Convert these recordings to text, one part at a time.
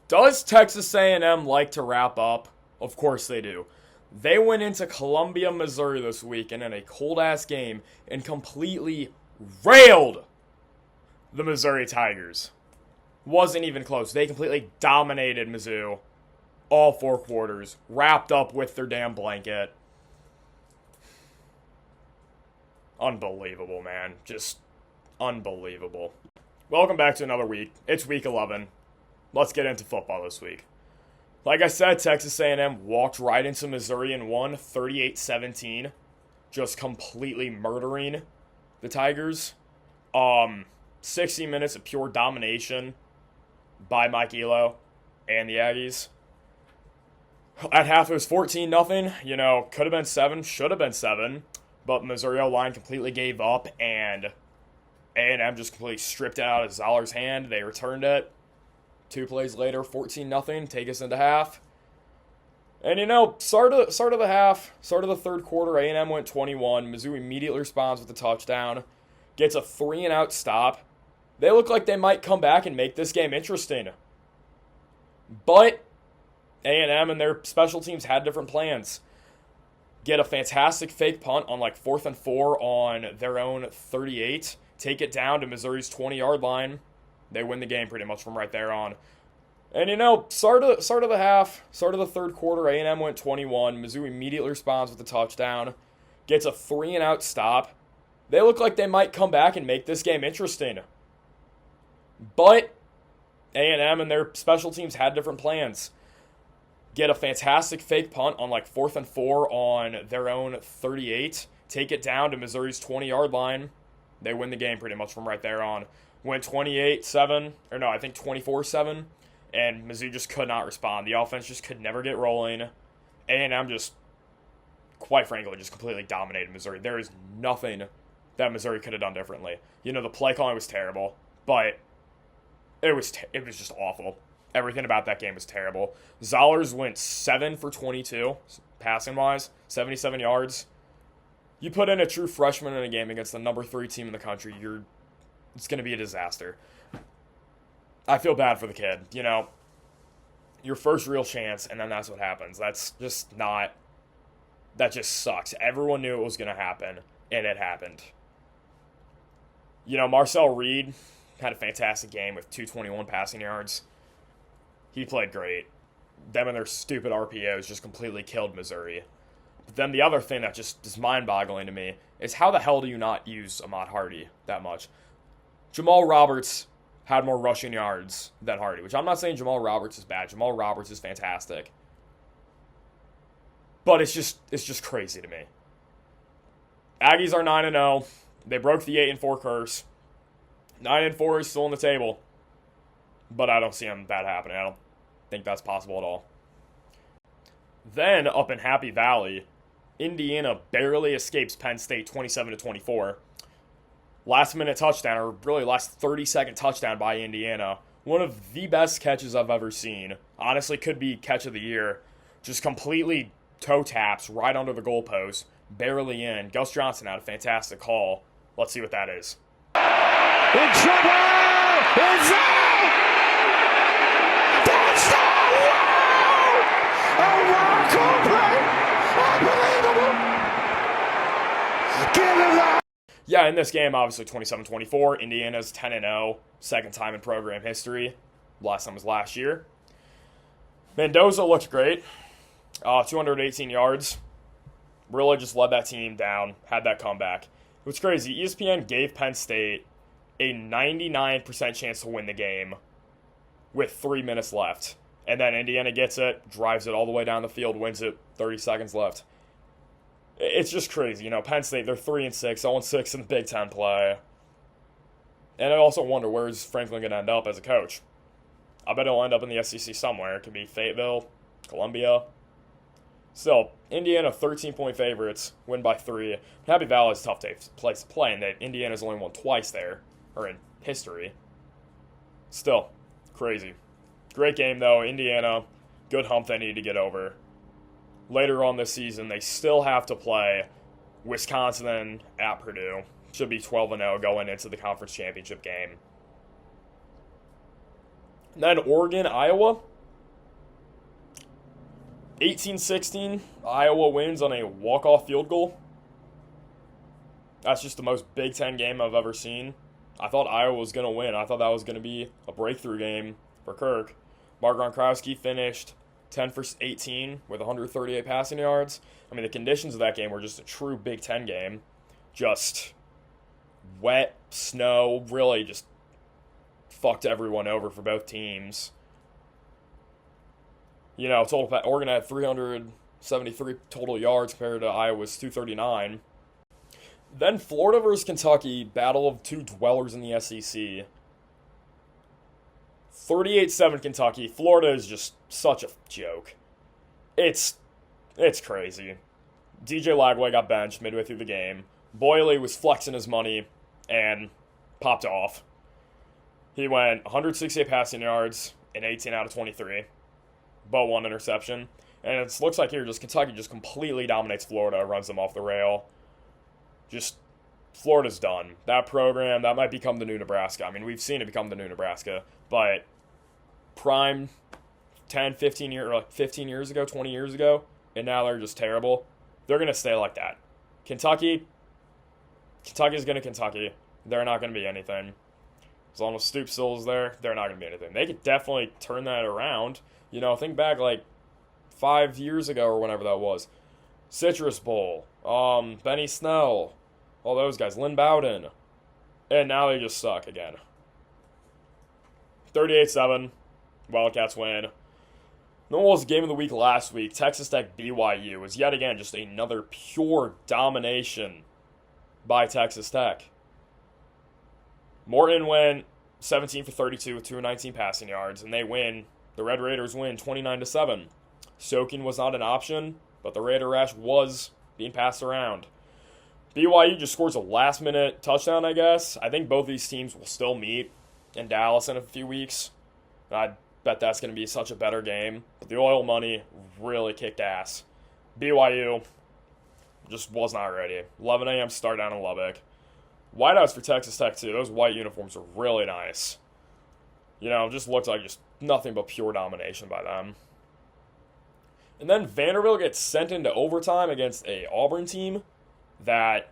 Does Texas A&M like to wrap up? Of course they do. They went into Columbia, Missouri this weekend in a cold-ass game and completely railed the Missouri Tigers. Wasn't even close. They completely dominated Mizzou all 4 quarters, wrapped up with their damn blanket. Unbelievable, man. Just unbelievable. Welcome back to another week. It's week 11. Let's get into football this week. Like I said, Texas A&M walked right into Missouri and won 38-17, just completely murdering the Tigers. 60 minutes of pure domination by Mike Elo and the Aggies. At half, it was 14-0. Could have been 7, should have been 7, but Missouri O-line completely gave up, and A&M just completely stripped it out of Zoller's hand. They returned it. 2 plays later, 14-0, take us into half. And start of the half, start of the third quarter, A&M went 21. Mizzou immediately responds with a touchdown, gets a 3-and-out stop. They look like they might come back and make this game interesting. But A&M and their special teams had different plans. Get a fantastic fake punt on 4th and 4 on their own 38. Take it down to Missouri's 20-yard line. They win the game pretty much from right there on. And start of the half, start of the third quarter, A&M went 21. Mizzou immediately responds with a touchdown. Gets a 3-and-out stop. They look like they might come back and make this game interesting. But A&M and their special teams had different plans. Get a fantastic fake punt on 4th and 4 on their own 38. Take it down to Missouri's 20-yard line. They win the game pretty much from right there on. Went 28-7, or no, I think 24-7, and Mizzou just could not respond. The offense just could never get rolling. A&M just, quite frankly, just completely dominated Missouri. There is nothing that Missouri could have done differently. The play calling was terrible, but it was just awful. Everything about that game was terrible. Zollers went 7 for 22, passing-wise, 77 yards. You put in a true freshman in a game against the number 3 team in the country, it's going to be a disaster. I feel bad for the kid. Your first real chance, and then that's what happens. That just sucks. Everyone knew it was going to happen, and it happened. Marcel Reed had a fantastic game with 221 passing yards. He played great. Them and their stupid RPOs just completely killed Missouri. But then the other thing that just is mind-boggling to me is how the hell do you not use Ahmad Hardy that much? Jamal Roberts had more rushing yards than Hardy, which I'm not saying Jamal Roberts is bad. Jamal Roberts is fantastic. But it's just crazy to me. Aggies are 9-0. They broke the 8-4 curse. 9-4 is still on the table. But I don't see that happening. I don't think that's possible at all. Then, up in Happy Valley, Indiana barely escapes Penn State 27-24. Last-minute touchdown, or really last 30-second touchdown by Indiana. One of the best catches I've ever seen. Honestly, could be catch of the year. Just completely toe taps right under the goalpost. Barely in. Gus Johnson had a fantastic call. Let's see what that is. In trouble! It's out! Touchdown! Wow! A miracle play! Unbelievable! Give him that! Yeah, in this game, obviously 27-24. Indiana's 10-0, second time in program history. Last time was last year. Mendoza looked great. 218 yards. Really just led that team down, had that comeback. It was crazy. ESPN gave Penn State a 99% chance to win the game with 3 minutes left. And then Indiana gets it, drives it all the way down the field, wins it, 30 seconds left. It's just crazy. Penn State, they're 3-6, 0-6 in the Big Ten play. And I also wonder, where's Franklin going to end up as a coach? I bet he'll end up in the SEC somewhere. It could be Fayetteville, Columbia. Still, Indiana 13-point favorites, win by 3. Happy Valley is a tough place to play, and that Indiana's only won twice there, or in history. Still, crazy. Great game, though. Indiana, good hump they need to get over. Later on this season, they still have to play Wisconsin at Purdue. Should be 12-0 going into the conference championship game. Then Oregon, Iowa. 18-16, Iowa wins on a walk-off field goal. That's just the most Big Ten game I've ever seen. I thought Iowa was going to win. I thought that was going to be a breakthrough game for Kirk. Mark Gronkowski finished 10 for 18 with 138 passing yards. I mean, the conditions of that game were just a true Big Ten game. Just wet, snow, really just fucked everyone over for both teams. You know, Oregon had 373 total yards compared to Iowa's 239. Then Florida versus Kentucky, battle of two dwellers in the SEC. 38-7 Kentucky. Florida is just such a joke. It's crazy. DJ Lagway got benched midway through the game. Boyle was flexing his money and popped off. He went 168 passing yards in 18 out of 23, but one interception. And it looks like here Kentucky just completely dominates Florida, runs them off the rail. Just, Florida's done. That program, that might become the new Nebraska. I mean, we've seen it become the new Nebraska, but prime 10, 15 years ago, 20 years ago, and now they're just terrible. They're going to stay like that. Kentucky's going to Kentucky. They're not going to be anything. As long as Stoops still is there, they're not going to be anything. They could definitely turn that around. You know, think back like 5 years ago or whenever that was. Citrus Bowl, Benny Snell, all those guys, Lynn Bowden. And now they just suck again. 38-7, Wildcats win. Then what was the game of the week last week? Texas Tech BYU was yet again just another pure domination by Texas Tech. Morton went 17 for 32 with 219 passing yards, and they win. The Red Raiders win 29-7. Soaking was not an option, but the Raider Rash was being passed around. BYU just scores a last-minute touchdown, I guess. I think both these teams will still meet in Dallas in a few weeks. I bet that's going to be such a better game. But the oil money really kicked ass. BYU just was not ready. 11 a.m. start down in Lubbock. Whiteouts for Texas Tech, too. Those white uniforms are really nice. You know, just looked like just nothing but pure domination by them. And then Vanderbilt gets sent into overtime against a Auburn team that,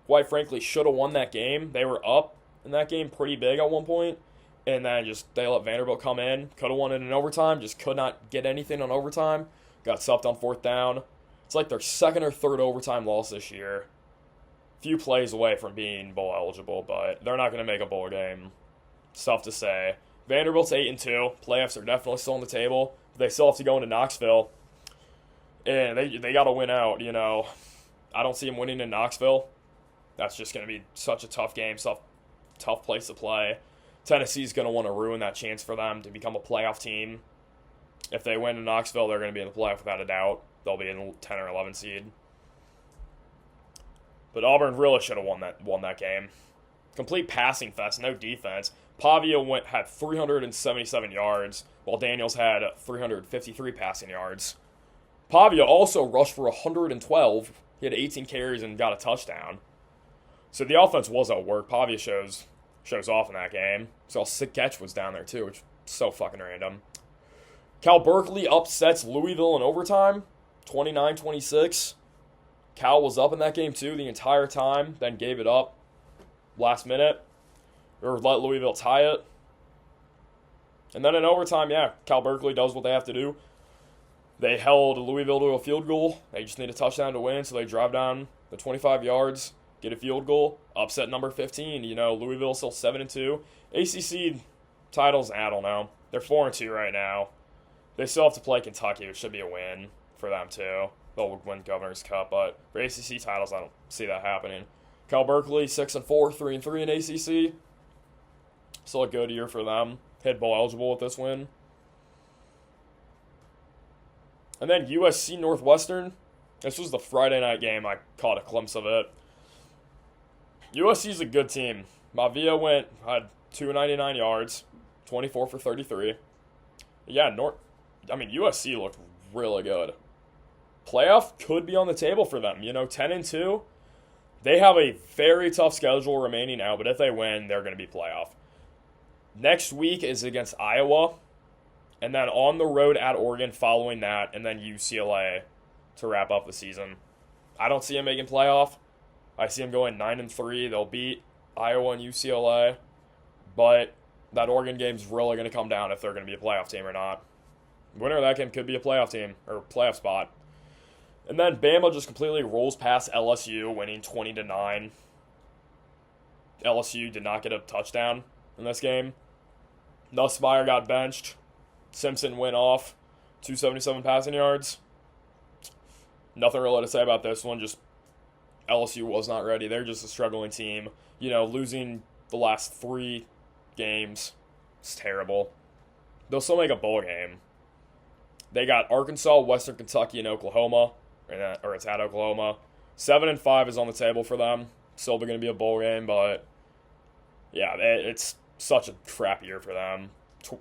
quite frankly, should have won that game. They were up in that game pretty big at one point, and then they let Vanderbilt come in. Could have won it in overtime, just could not get anything on overtime. Got stopped on fourth down. It's like their second or third overtime loss this year. Few plays away from being bowl eligible, but they're not going to make a bowl game. It's tough to say. Vanderbilt's 8-2. Playoffs are definitely still on the table. They still have to go into Knoxville, and they got to win out. You know, I don't see them winning in Knoxville. That's just going to be such a tough game, tough place to play. Tennessee's going to want to ruin that chance for them to become a playoff team. If they win in Knoxville, they're going to be in the playoff without a doubt. They'll be in 10 or 11 seed. But Auburn really should have won that game. Complete passing fest, no defense. Pavia had 377 yards, while Daniels had 353 passing yards. Pavia also rushed for 112. He had 18 carries and got a touchdown. So the offense was at work. Pavia shows off in that game. So Siketch was down there too, which is so fucking random. Cal Berkeley upsets Louisville in overtime, 29-26. Cal was up in that game too the entire time, then gave it up last minute, or let Louisville tie it. And then in overtime, Cal Berkeley does what they have to do. They held Louisville to a field goal. They just need a touchdown to win, so they drive down the 25 yards, get a field goal, upset number 15. You know, Louisville still 7-2. ACC titles, I don't know. They're 4-2 right now. They still have to play Kentucky, which should be a win for them too. They'll win Governor's Cup, but for ACC titles, I don't see that happening. Cal Berkeley 6-4, 3-3 in ACC. Still a good year for them. Hit bowl eligible with this win. And then USC Northwestern. This was the Friday night game. I caught a glimpse of it. USC's a good team. Mavia had 299 yards, 24 for 33. Yeah, USC looked really good. Playoff could be on the table for them. You know, 10-2. They have a very tough schedule remaining now, but if they win, they're going to be playoff. Next week is against Iowa. And then on the road at Oregon following that, and then UCLA to wrap up the season. I don't see them making playoff. I see them going 9-3. They'll beat Iowa and UCLA. But that Oregon game's really going to come down if they're going to be a playoff team or not. Winner of that game could be a playoff team, or playoff spot. And then Bama just completely rolls past LSU, winning 20-9. LSU did not get a touchdown in this game. Nussmeier got benched. Simpson went off, 277 passing yards. Nothing really to say about this one, just LSU was not ready. They're just a struggling team. Losing the last 3 games. It's terrible. They'll still make a bowl game. They got Arkansas, Western Kentucky, and Oklahoma. Or it's at Oklahoma. 7-5 is on the table for them. Still going to be a bowl game, but yeah, it's such a crap year for them.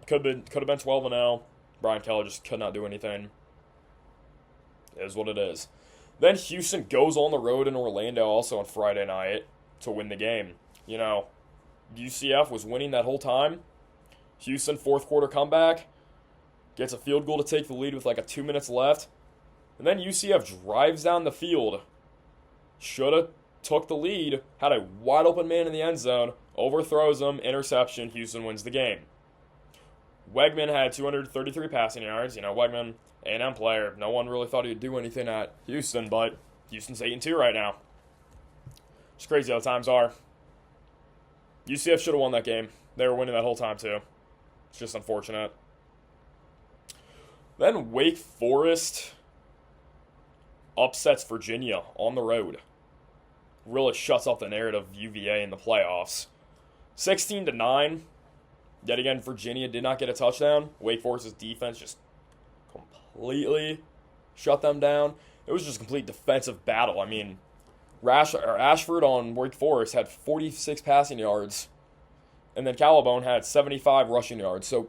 Could have been 12-0. Brian Keller just could not do anything. It is what it is. Then Houston goes on the road in Orlando also on Friday night to win the game. UCF was winning that whole time. Houston, fourth quarter comeback. Gets a field goal to take the lead with like 2 minutes left. And then UCF drives down the field. Should have took the lead. Had a wide open man in the end zone. Overthrows him. Interception. Houston wins the game. Wegman had 233 passing yards. Wegman, A&M player. No one really thought he would do anything at Houston, but Houston's 8-2 right now. It's crazy how times are. UCF should have won that game. They were winning that whole time, too. It's just unfortunate. Then Wake Forest upsets Virginia on the road. Really shuts off the narrative of UVA in the playoffs. 16-9. Yet again, Virginia did not get a touchdown. Wake Forest's defense just completely shut them down. It was just a complete defensive battle. I mean, Ashford on Wake Forest had 46 passing yards, and then Callabone had 75 rushing yards. So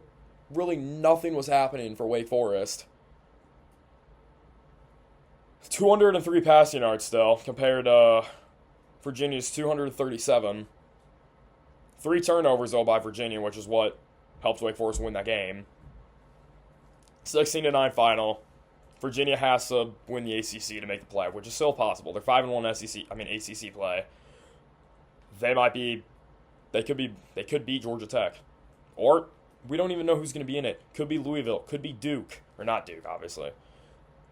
really nothing was happening for Wake Forest. 203 passing yards still, compared to Virginia's 237. 3 turnovers, though, by Virginia, which is what helped Wake Forest win that game. 16-9 final. Virginia has to win the ACC to make the play, which is still possible. They're 5-1 ACC play. They could beat Georgia Tech. Or we don't even know who's going to be in it. Could be Louisville, could be Duke, or not Duke, obviously.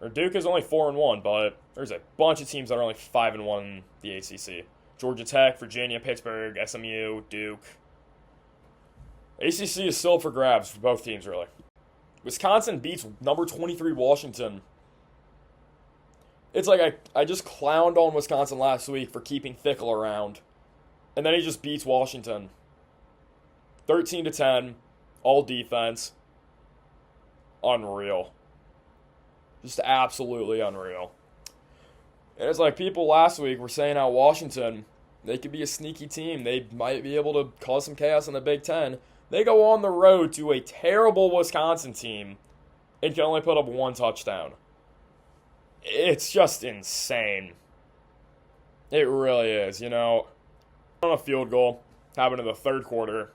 Or Duke is only 4-1, but there's a bunch of teams that are only 5-1 in the ACC. Georgia Tech, Virginia, Pittsburgh, SMU, Duke. ACC is still up for grabs for both teams, really. Wisconsin beats number 23 Washington. It's like I just clowned on Wisconsin last week for keeping Fickle around. And then he just beats Washington. 13-10, all defense. Unreal. Just absolutely unreal. And it's like people last week were saying how Washington, they could be a sneaky team. They might be able to cause some chaos in the Big Ten. They go on the road to a terrible Wisconsin team and can only put up 1 touchdown. It's just insane. It really is, On a field goal, happened in the third quarter.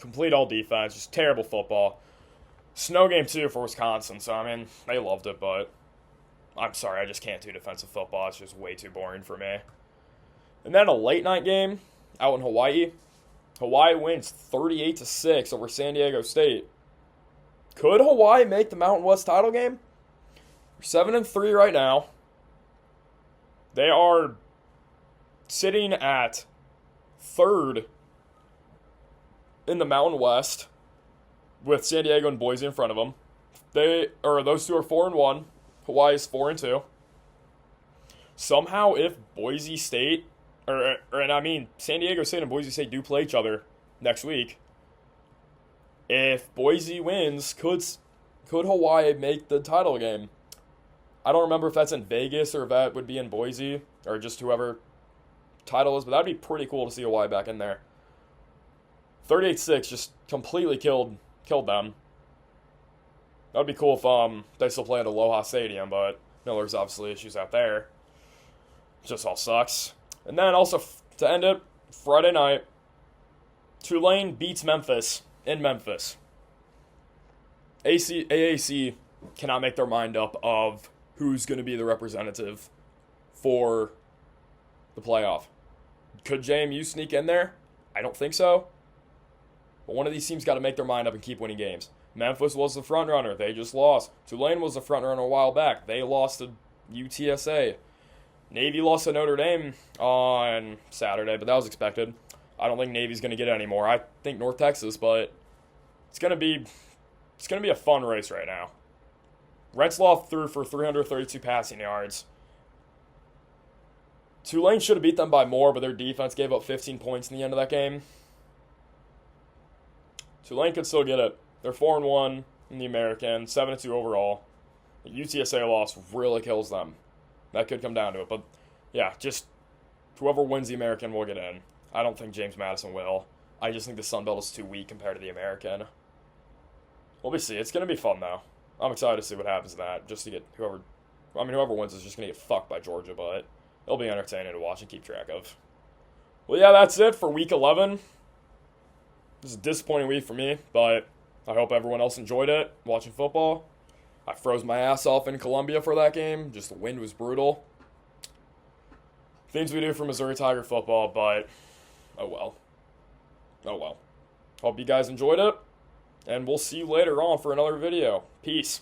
Complete all defense, just terrible football. Snow game, too, for Wisconsin, so, they loved it, but I'm sorry, I just can't do defensive football. It's just way too boring for me. And then a late-night game out in Hawaii. Hawaii wins 38-6 over San Diego State. Could Hawaii make the Mountain West title game? They're 7-3 right now. They are sitting at 3rd in the Mountain West with San Diego and Boise in front of them. Those two are 4-1. Hawaii is 4-2. Somehow, if Boise State, San Diego State and Boise State do play each other next week, if Boise wins, could Hawaii make the title game? I don't remember if that's in Vegas or if that would be in Boise or just whoever title is, but that'd be pretty cool to see Hawaii back in there. 38-6 just completely killed them. That would be cool if they still play at Aloha Stadium, but there's obviously issues out there. It just all sucks. And then also, to end it, Friday night, Tulane beats Memphis in Memphis. AAC cannot make their mind up of who's going to be the representative for the playoff. Could JMU sneak in there? I don't think so. But one of these teams got to make their mind up and keep winning games. Memphis was the front runner. They just lost. Tulane was the front runner a while back. They lost to UTSA. Navy lost to Notre Dame on Saturday, but that was expected. I don't think Navy's going to get it anymore. I think North Texas, but it's going to be a fun race right now. Retzlaff threw for 332 passing yards. Tulane should have beat them by more, but their defense gave up 15 points in the end of that game. Tulane could still get it. They're 4-1 in the American, 7-2 overall. The UTSA loss really kills them. That could come down to it. But, yeah, just whoever wins the American will get in. I don't think James Madison will. I just think the Sun Belt is too weak compared to the American. We'll see. It's going to be fun, though. I'm excited to see what happens in that. Just to get whoever wins is just going to get fucked by Georgia, but it'll be entertaining to watch and keep track of. Well, yeah, that's it for Week 11. This is a disappointing week for me, but I hope everyone else enjoyed it, watching football. I froze my ass off in Columbia for that game. Just the wind was brutal. Things we do for Missouri Tiger football, but oh well. Oh well. Hope you guys enjoyed it, and we'll see you later on for another video. Peace.